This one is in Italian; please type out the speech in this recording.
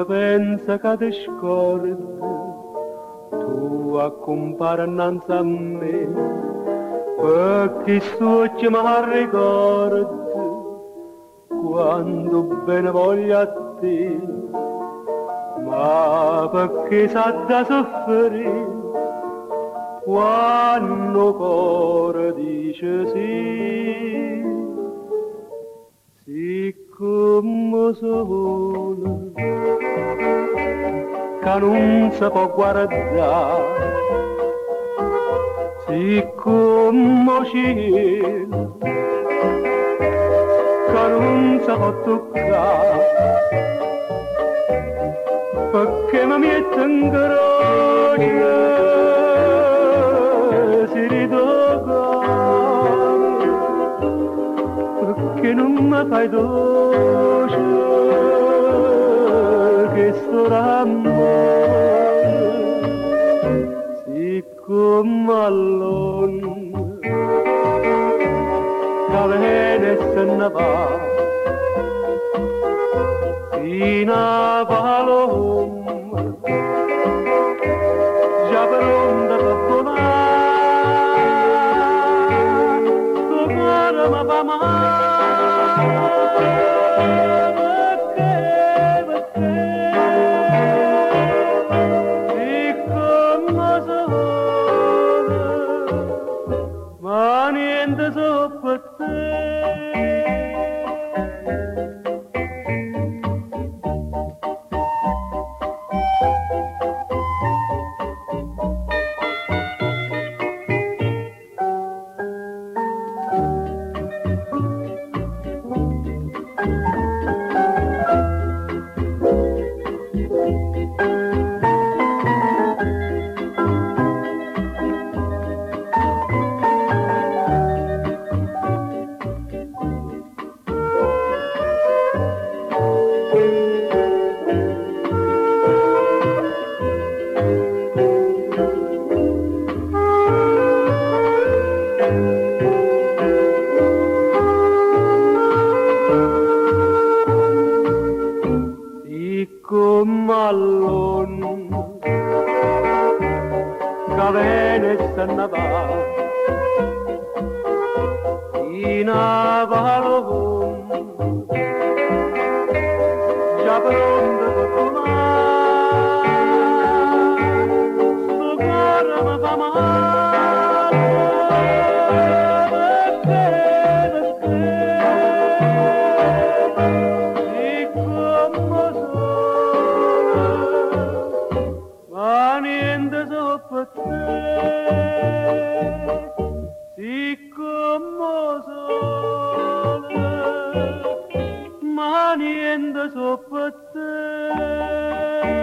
se pensa che ti scordi, tu accompari innanzi a me, perché su ci mi ricordi, quando bene voglio a te, ma perché sa da soffrire, quando cuore dice sì, siccome sono che non si può guardare, siccome cielo che non si può toccare, perché mi metto in croce si ritocca, perché non mi fai dolce che sto d'amore, siccome all'onde che viene e se ne va, fino a Paloma, già pronta per volare, sto cuore mi fa male, perché, siccome sono, ma niente so per te. Siccome all'onde che viene e se ne va, fino a Paloma, già pronta per volare, sto cuore mi fa male, perché, siccome sono, ma niente so per te, siccome sono, ma niente so per te.